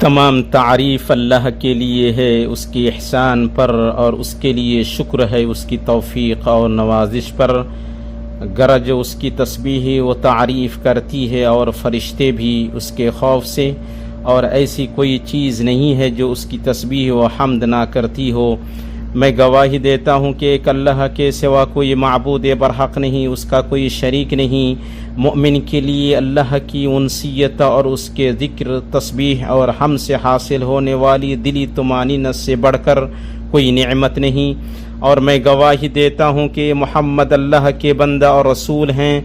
تمام تعریف اللہ کے لیے ہے، اس کی احسان پر، اور اس کے لیے شکر ہے اس کی توفیق اور نوازش پر۔ گرج اس کی تسبیح و تعریف کرتی ہے اور فرشتے بھی اس کے خوف سے، اور ایسی کوئی چیز نہیں ہے جو اس کی تسبیح و حمد نہ کرتی ہو۔ میں گواہی دیتا ہوں کہ ایک اللہ کے سوا کوئی معبود برحق نہیں، اس کا کوئی شریک نہیں۔ مومن کے لیے اللہ کی انسیت اور اس کے ذکر، تسبیح اور حمد سے حاصل ہونے والی دلی طمانینت سے بڑھ کر کوئی نعمت نہیں۔ اور میں گواہی دیتا ہوں کہ محمد اللہ کے بندہ اور رسول ہیں،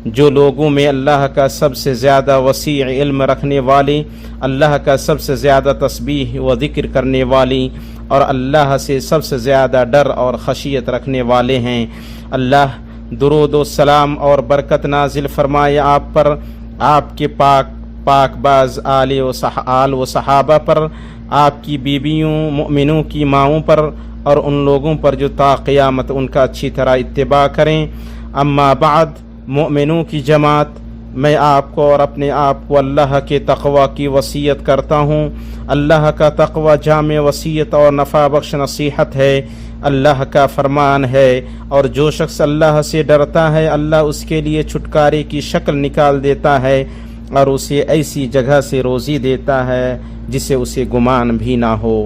جو لوگوں میں اللہ کا سب سے زیادہ وسیع علم رکھنے والے، اللہ کا سب سے زیادہ تسبیح و ذکر کرنے والی، اور اللہ سے سب سے زیادہ ڈر اور خشیت رکھنے والے ہیں۔ اللہ درود و سلام اور برکت نازل فرمائے آپ پر، آپ کے پاک باز آل و صحابہ پر، آپ کی بیویوں، مؤمنوں کی ماؤں پر، اور ان لوگوں پر جو تا قیامت ان کا اچھی طرح اتباع کریں۔ اما بعد، مؤمنوں کی جماعت، میں آپ کو اور اپنے آپ کو اللہ کے تقوی کی وصیت کرتا ہوں۔ اللہ کا تقوی جامع وصیت اور نفع بخش نصیحت ہے۔ اللہ کا فرمان ہے، اور جو شخص اللہ سے ڈرتا ہے، اللہ اس کے لیے چھٹکارے کی شکل نکال دیتا ہے، اور اسے ایسی جگہ سے روزی دیتا ہے جسے اسے گمان بھی نہ ہو۔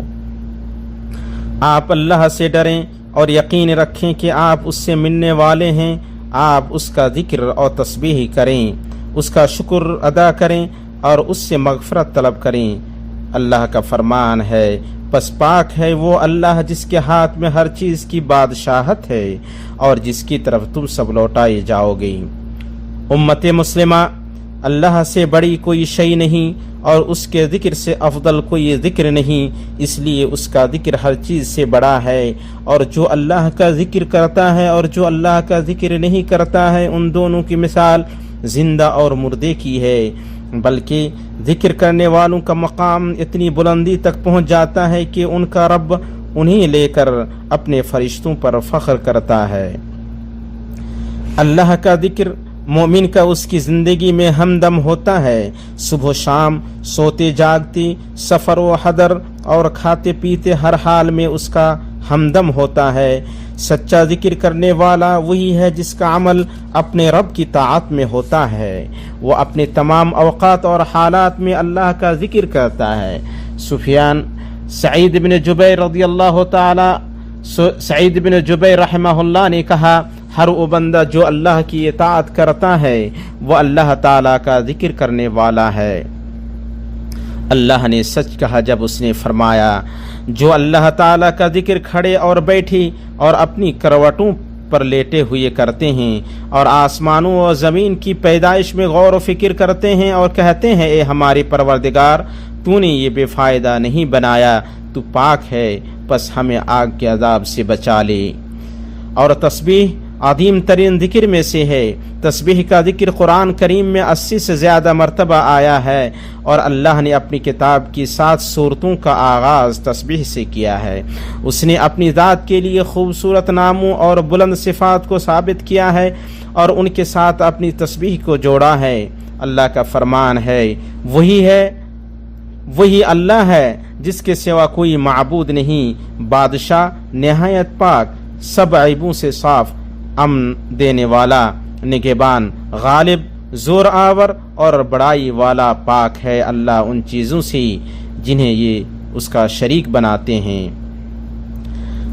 آپ اللہ سے ڈریں اور یقین رکھیں کہ آپ اس سے ملنے والے ہیں۔ آپ اس کا ذکر اور تسبیح کریں، اس کا شکر ادا کریں اور اس سے مغفرت طلب کریں۔ اللہ کا فرمان ہے، پس پاک ہے وہ اللہ جس کے ہاتھ میں ہر چیز کی بادشاہت ہے، اور جس کی طرف تم سب لوٹائے جاؤ گے۔ امت مسلمہ، اللہ سے بڑی کوئی شے نہیں، اور اس کے ذکر سے افضل کوئی ذکر نہیں، اس لیے اس کا ذکر ہر چیز سے بڑا ہے۔ اور جو اللہ کا ذکر کرتا ہے اور جو اللہ کا ذکر نہیں کرتا ہے، ان دونوں کی مثال زندہ اور مردے کی ہے، بلکہ ذکر کرنے والوں کا مقام اتنی بلندی تک پہنچ جاتا ہے کہ ان کا رب انہیں لے کر اپنے فرشتوں پر فخر کرتا ہے۔ اللہ کا ذکر مومن کا اس کی زندگی میں ہمدم ہوتا ہے، صبح و شام، سوتے جاگتے، سفر و حضر اور کھاتے پیتے، ہر حال میں اس کا ہمدم ہوتا ہے۔ سچا ذکر کرنے والا وہی ہے جس کا عمل اپنے رب کی طاعت میں ہوتا ہے، وہ اپنے تمام اوقات اور حالات میں اللہ کا ذکر کرتا ہے۔ سعید بن جبیر رحمہ اللہ نے کہا، ہر وہ بندہ جو اللہ کی اطاعت کرتا ہے وہ اللہ تعالیٰ کا ذکر کرنے والا ہے۔ اللہ نے سچ کہا جب اس نے فرمایا، جو اللہ تعالیٰ کا ذکر کھڑے اور بیٹھی اور اپنی کروٹوں پر لیٹے ہوئے کرتے ہیں، اور آسمانوں اور زمین کی پیدائش میں غور و فکر کرتے ہیں، اور کہتے ہیں، اے ہمارے پروردگار، تو نے یہ بے فائدہ نہیں بنایا، تو پاک ہے، پس ہمیں آگ کے عذاب سے بچا لے۔ اور تسبیح عظیم ترین ذکر میں سے ہے۔ تسبیح کا ذکر قرآن کریم میں 80 سے زیادہ مرتبہ آیا ہے، اور اللہ نے اپنی کتاب کی 7 سورتوں کا آغاز تسبیح سے کیا ہے۔ اس نے اپنی ذات کے لیے خوبصورت ناموں اور بلند صفات کو ثابت کیا ہے، اور ان کے ساتھ اپنی تسبیح کو جوڑا ہے۔ اللہ کا فرمان ہے، وہی اللہ ہے جس کے سوا کوئی معبود نہیں، بادشاہ نہایت پاک، سب عیبوں سے صاف، امن دینے والا، نگہبان، غالب، زور آور اور بڑائی والا پاک ہے اللہ ان چیزوں سے جنہیں یہ اس کا شریک بناتے ہیں۔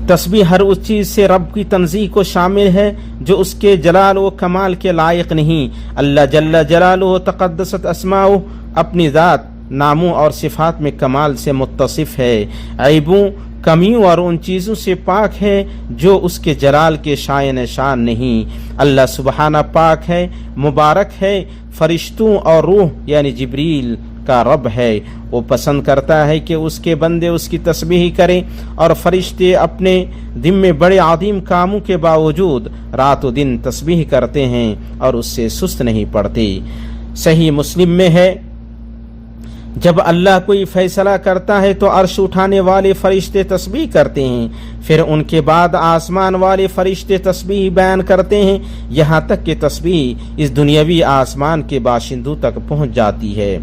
تسبیح ہر اس چیز سے رب کی تنزیہ کو شامل ہے جو اس کے جلال و کمال کے لائق نہیں۔ اللہ جل جلالہ تقدست اسماؤہ اپنی ذات، ناموں اور صفات میں کمال سے متصف ہے، عیبوں، کمیوں اور ان چیزوں سے پاک ہے جو اس کے جلال کے شائن شان نہیں۔ اللہ سبحانہ پاک ہے، مبارک ہے، فرشتوں اور روح یعنی جبریل کا رب ہے۔ وہ پسند کرتا ہے کہ اس کے بندے اس کی تسبیح کریں، اور فرشتے اپنے ذمے بڑے عظیم کاموں کے باوجود رات و دن تسبیح کرتے ہیں اور اس سے سست نہیں پڑتے۔ صحیح مسلم میں ہے، جب اللہ کوئی فیصلہ کرتا ہے تو عرش اٹھانے والے فرشتے تسبیح کرتے ہیں، پھر ان کے بعد آسمان والے فرشتے تسبیح بیان کرتے ہیں، یہاں تک کہ تسبیح اس دنیاوی آسمان کے باشندوں تک پہنچ جاتی ہے۔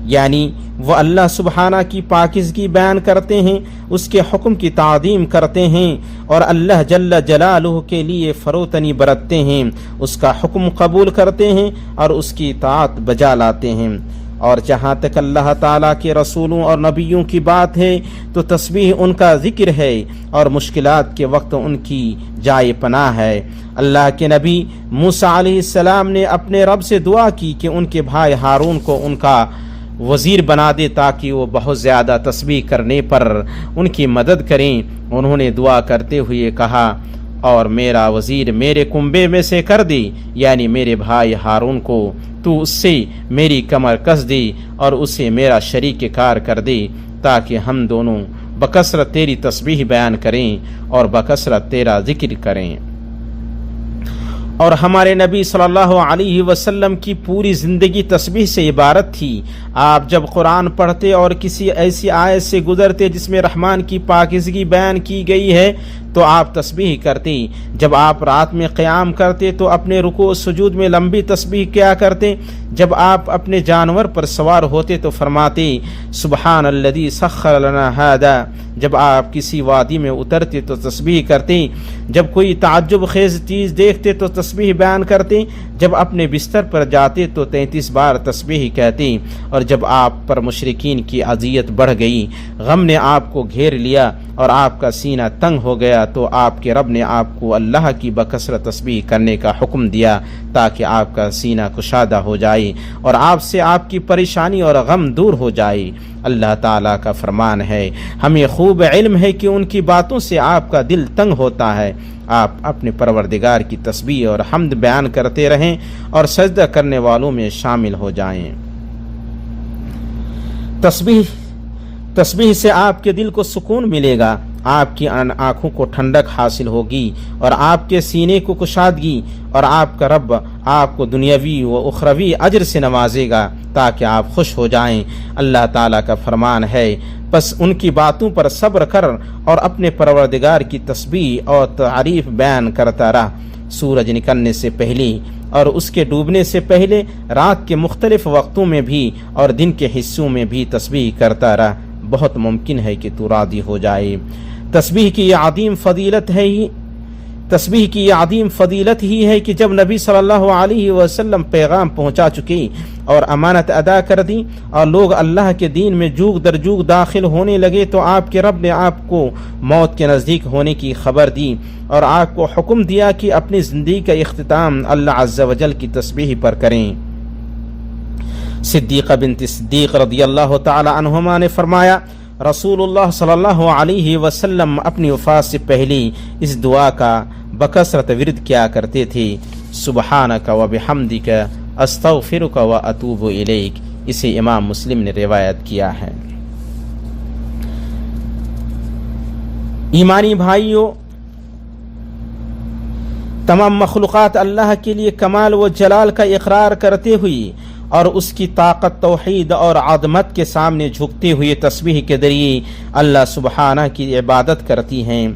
یعنی وہ اللہ سبحانہ کی پاکیزگی بیان کرتے ہیں، اس کے حکم کی تعظیم کرتے ہیں، اور اللہ جل جلالہ کے لیے فروتنی برتتے ہیں، اس کا حکم قبول کرتے ہیں اور اس کی اطاعت بجا لاتے ہیں۔ اور جہاں تک اللہ تعالیٰ کے رسولوں اور نبیوں کی بات ہے تو تسبیح ان کا ذکر ہے اور مشکلات کے وقت ان کی جائے پناہ ہے۔ اللہ کے نبی موسیٰ علیہ السلام نے اپنے رب سے دعا کی کہ ان کے بھائی ہارون کو ان کا وزیر بنا دے تاکہ وہ بہت زیادہ تسبیح کرنے پر ان کی مدد کریں۔ انہوں نے دعا کرتے ہوئے کہا، اور میرا وزیر میرے کنبے میں سے کر دے، یعنی میرے بھائی ہارون کو تو اس سے میری کمر کس دے اور اسے میرا شریک کار کر دے، تاکہ ہم دونوں بکثرت تیری تسبیح بیان کریں اور بکثرت تیرا ذکر کریں۔ اور ہمارے نبی صلی اللہ علیہ وسلم کی پوری زندگی تسبیح سے عبارت تھی۔ آپ جب قرآن پڑھتے اور کسی ایسی آیت سے گزرتے جس میں رحمان کی پاکیزگی بیان کی گئی ہے تو آپ تسبیح کرتے۔ جب آپ رات میں قیام کرتے تو اپنے رکوع سجود میں لمبی تسبیح کیا کرتے۔ جب آپ اپنے جانور پر سوار ہوتے تو فرماتے سبحان الذی سخر لنا ھذا۔ جب آپ کسی وادی میں اترتے تو تسبیح کرتے۔ جب کوئی تعجب خیز چیز دیکھتے تو تسبیح بیان کرتے۔ جب اپنے بستر پر جاتے تو 33 بار تسبیح کہتے۔ اور جب آپ پر مشرکین کی اذیت بڑھ گئی، غم نے آپ کو گھیر لیا اور آپ کا سینہ تنگ ہو گیا تو آپ کے رب نے آپ کو اللہ کی بکثرت تسبیح کرنے کا حکم دیا تاکہ آپ کا سینہ کشادہ ہو جائے اور آپ سے آپ کی پریشانی اور غم دور ہو جائے۔ اللہ تعالیٰ کا فرمان ہے، ہمیں خوب علم ہے کہ ان کی باتوں سے آپ کا دل تنگ ہوتا ہے۔ آپ اپنے پروردگار کی تسبیح اور حمد بیان کرتے رہیں اور سجدہ کرنے والوں میں شامل ہو جائیں۔ تسبیح سے آپ کے دل کو سکون ملے گا، آپ کی آنکھوں کو ٹھنڈک حاصل ہوگی اور آپ کے سینے کو کشادگی، اور آپ کا رب آپ کو دنیاوی و اخروی اجر سے نوازے گا تاکہ آپ خوش ہو جائیں۔ اللہ تعالیٰ کا فرمان ہے، پس ان کی باتوں پر صبر کر اور اپنے پروردگار کی تسبیح اور تعریف بیان کرتا رہ۔ سورج نکلنے سے پہلے اور اس کے ڈوبنے سے پہلے، رات کے مختلف وقتوں میں بھی اور دن کے حصوں میں بھی تسبیح کرتا رہ، بہت ممکن ہے کہ تو راضی ہو جائے۔ تسبیح کی یہ عظیم فضیلت ہی ہے کہ جب نبی صلی اللہ علیہ وسلم پیغام پہنچا چکے اور امانت ادا کر دی اور لوگ اللہ کے دین میں جوگ در جوگ داخل ہونے لگے تو آپ کے رب نے آپ کو موت کے نزدیک ہونے کی خبر دی اور آپ کو حکم دیا کہ اپنی زندگی کا اختتام اللہ عز و جل کی تسبیح پر کریں۔ صدیقہ بنت صدیق رضی اللہ تعالی عنہما نے فرمایا، رسول اللہ صلی اللہ علیہ وسلم اپنی وفات سے پہلے اس دعا کا بکثرت ورد کیا کرتے تھے، سبحانک و بحمدک استغفرک و اتوب الیک۔ اسے امام مسلم نے روایت کیا ہے۔ ایمانی بھائیوں، تمام مخلوقات اللہ کے لیے کمال و جلال کا اقرار کرتے ہوئے اور اس کی طاقت، توحید اور عظمت کے سامنے جھکتے ہوئے تسبیح کے ذریعے اللہ سبحانہ کی عبادت کرتی ہیں۔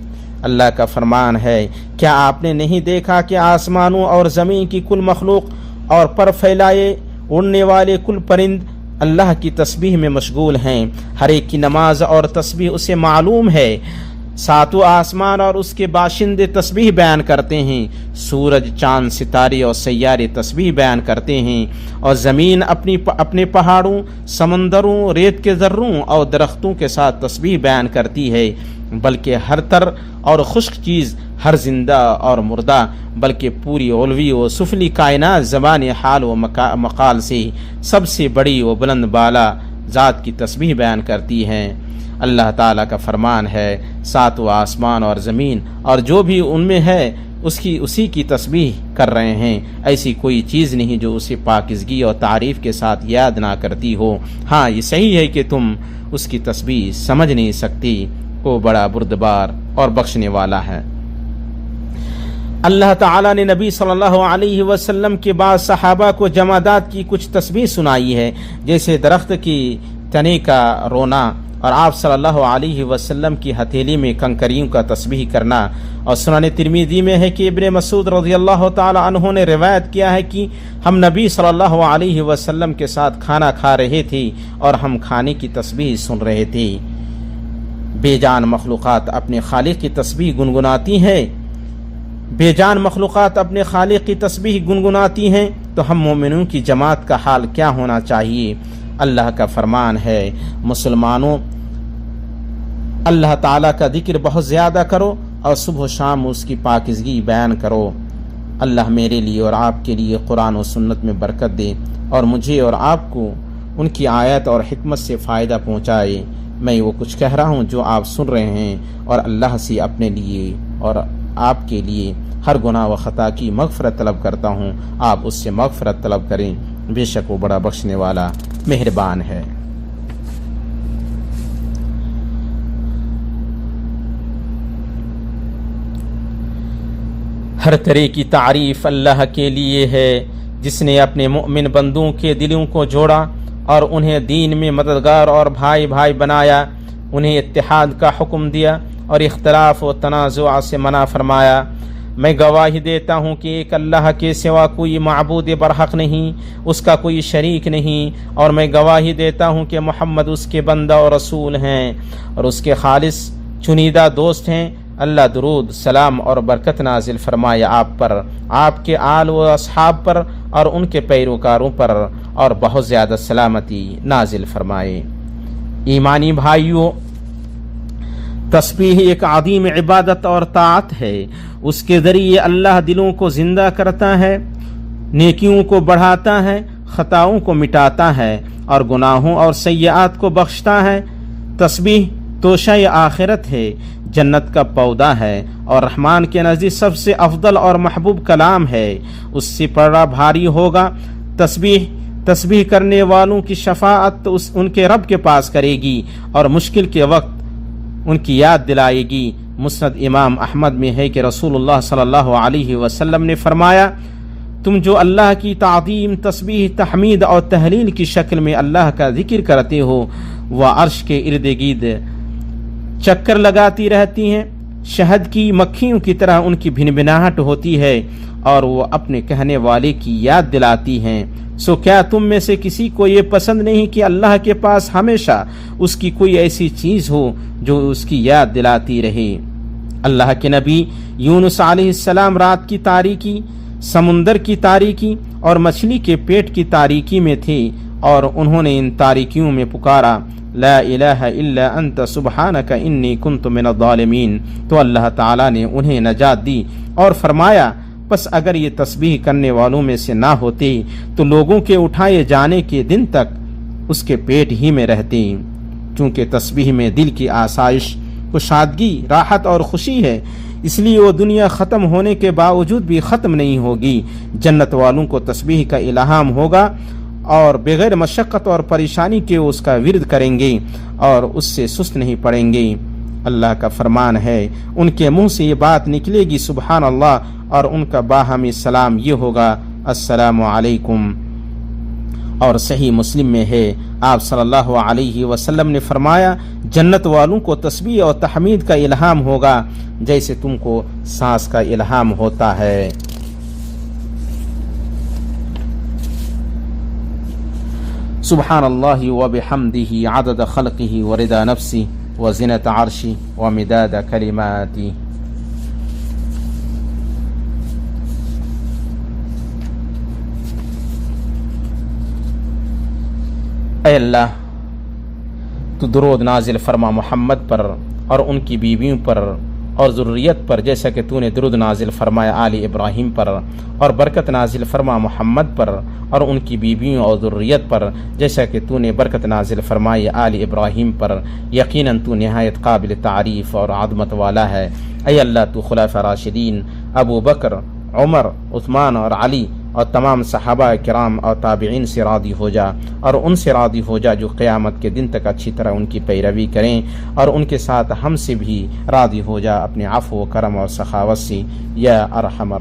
اللہ کا فرمان ہے، کیا آپ نے نہیں دیکھا کہ آسمانوں اور زمین کی کل مخلوق اور پر پھیلائے اڑنے والے کل پرند اللہ کی تسبیح میں مشغول ہیں، ہر ایک کی نماز اور تسبیح اسے معلوم ہے۔ ساتوں آسمان اور اس کے باشندے تسبیح بیان کرتے ہیں، سورج، چاند، ستارے اور سیارے تسبیح بیان کرتے ہیں، اور زمین اپنے پہاڑوں، سمندروں، ریت کے ذروں اور درختوں کے ساتھ تسبیح بیان کرتی ہے، بلکہ ہر تر اور خشک چیز، ہر زندہ اور مردہ، بلکہ پوری علوی و سفلی کائنات زبان حال و مقال سے سب سے بڑی و بلند بالا ذات کی تسبیح بیان کرتی ہیں۔ اللہ تعالیٰ کا فرمان ہے، ساتوں آسمان اور زمین اور جو بھی ان میں ہے اسی کی تسبیح کر رہے ہیں، ایسی کوئی چیز نہیں جو اسے پاکیزگی اور تعریف کے ساتھ یاد نہ کرتی ہو۔ ہاں، یہ صحیح ہے کہ تم اس کی تسبیح سمجھ نہیں سکتی، وہ بڑا بردبار اور بخشنے والا ہے۔ اللہ تعالیٰ نے نبی صلی اللہ علیہ وسلم کے بعد صحابہ کو جمادات کی کچھ تسبیح سنائی ہے، جیسے درخت کی تنے کا رونا اور آپ صلی اللہ علیہ وسلم کی ہتھیلی میں کنکریوں کا تسبیح کرنا۔ اور سنن ترمذی میں ہے کہ ابن مسعود رضی اللہ تعالی عنہ نے روایت کیا ہے کہ ہم نبی صلی اللہ علیہ وسلم کے ساتھ کھانا کھا رہے تھے اور ہم کھانے کی تسبیح سن رہے تھے۔ بے جان مخلوقات اپنے خالق کی تسبیح گنگناتی ہیں، بے جان مخلوقات اپنے خالق کی تسبیح گنگناتی ہیں، تو ہم مومنوں کی جماعت کا حال کیا ہونا چاہیے؟ اللہ کا فرمان ہے مسلمانوں اللہ تعالیٰ کا ذکر بہت زیادہ کرو اور صبح و شام اس کی پاکیزگی بیان کرو۔ اللہ میرے لیے اور آپ کے لیے قرآن و سنت میں برکت دے اور مجھے اور آپ کو ان کی آیت اور حکمت سے فائدہ پہنچائے۔ میں وہ کچھ کہہ رہا ہوں جو آپ سن رہے ہیں، اور اللہ سے اپنے لیے اور آپ کے لیے ہر گناہ و خطا کی مغفرت طلب کرتا ہوں، آپ اس سے مغفرت طلب کریں، بے شک وہ بڑا بخشنے والا مہربان ہے۔ ہر طرح کی تعریف اللہ کے لیے ہے جس نے اپنے مؤمن بندوں کے دلوں کو جوڑا اور انہیں دین میں مددگار اور بھائی بھائی بنایا، انہیں اتحاد کا حکم دیا اور اختلاف و تنازع سے منع فرمایا۔ میں گواہی دیتا ہوں کہ ایک اللہ کے سوا کوئی معبود برحق نہیں، اس کا کوئی شریک نہیں، اور میں گواہی دیتا ہوں کہ محمد اس کے بندہ اور رسول ہیں اور اس کے خالص چنیدہ دوست ہیں۔ اللہ درود سلام اور برکت نازل فرمائے آپ پر، آپ کے آل و اصحاب پر اور ان کے پیروکاروں پر، اور بہت زیادہ سلامتی نازل فرمائے۔ ایمانی بھائیوں، تسبیح ایک عظیم عبادت اور طاعت ہے۔ اس کے ذریعے اللہ دلوں کو زندہ کرتا ہے، نیکیوں کو بڑھاتا ہے، خطاؤں کو مٹاتا ہے اور گناہوں اور سیئات کو بخشتا ہے۔ تسبیح توشہ آخرت ہے، جنت کا پودا ہے اور رحمان کے نزدیک سب سے افضل اور محبوب کلام ہے، اس سے پڑا بھاری ہوگا۔ تسبیح کرنے والوں کی شفاعت ان کے رب کے پاس کرے گی اور مشکل کے وقت ان کی یاد دلائے گی۔ مسند امام احمد میں ہے کہ رسول اللہ صلی اللہ علیہ وسلم نے فرمایا، تم جو اللہ کی تعظیم، تسبیح، تحمید اور تہلیل کی شکل میں اللہ کا ذکر کرتے ہو، وہ عرش کے ارد گرد چکر لگاتی رہتی ہیں، شہد کی مکھیوں کی طرح ان کی بھنبھناہٹ ہوتی ہے اور وہ اپنے کہنے والے کی یاد دلاتی ہیں۔ سو کیا تم میں سے کسی کو یہ پسند نہیں کہ اللہ کے پاس ہمیشہ اس کی کوئی ایسی چیز ہو جو اس کی یاد دلاتی رہے؟ اللہ کے نبی یونس علیہ السلام رات کی تاریکی، سمندر کی تاریکی اور مچھلی کے پیٹ کی تاریکی میں تھے، اور انہوں نے ان تاریکیوں میں پکارا، لا الہ الا انت سبحانک انی کنت من الظالمین، تو اللہ تعالیٰ نے انہیں نجات دی اور فرمایا، پس اگر یہ تسبیح کرنے والوں میں سے نہ ہوتے تو لوگوں کے اٹھائے جانے کے دن تک اس کے پیٹ ہی میں رہتے۔ چونکہ تسبیح میں دل کی آسائش، کشادگی، راحت اور خوشی ہے، اس لیے وہ دنیا ختم ہونے کے باوجود بھی ختم نہیں ہوگی۔ جنت والوں کو تسبیح کا الہام ہوگا اور بغیر مشقت اور پریشانی کے اس کا ورد کریں گے اور اس سے سست نہیں پڑیں گے۔ اللہ کا فرمان ہے، ان کے منہ سے یہ بات نکلے گی سبحان اللہ، اور ان کا باہمی سلام یہ ہوگا السلام علیکم۔ اور صحیح مسلم میں ہے، آپ صلی اللہ علیہ وسلم نے فرمایا، جنت والوں کو تسبیح اور تحمید کا الہام ہوگا جیسے تم کو سانس کا الہام ہوتا ہے۔ سبحان اللہ وبحمدہ عدد خلقہ ورضا نفسہ وزنة عرشہ ومداد کلماتہ۔ اے اللہ، تو درود نازل فرما محمد پر اور ان کی بیویوں پر اور ذریت پر، جیسا کہ تو نے درود نازل فرمایا آل ابراہیم پر، اور برکت نازل فرما محمد پر اور ان کی بیویوں اور ذریت پر، جیسا کہ تو نے برکت نازل فرمائی آل ابراہیم پر۔ یقیناً تو نہایت قابل تعریف اور عظمت والا ہے۔ اے اللہ، تو خلفاء راشدین ابو بکر، عمر، عثمان اور علی اور تمام صحابہ کرام اور تابعین سے راضی ہو جا، اور ان سے راضی ہو جا جو قیامت کے دن تک اچھی طرح ان کی پیروی کریں، اور ان کے ساتھ ہم سے بھی راضی ہو جا اپنے عفو و کرم اور سخاوت سے، یا ارحم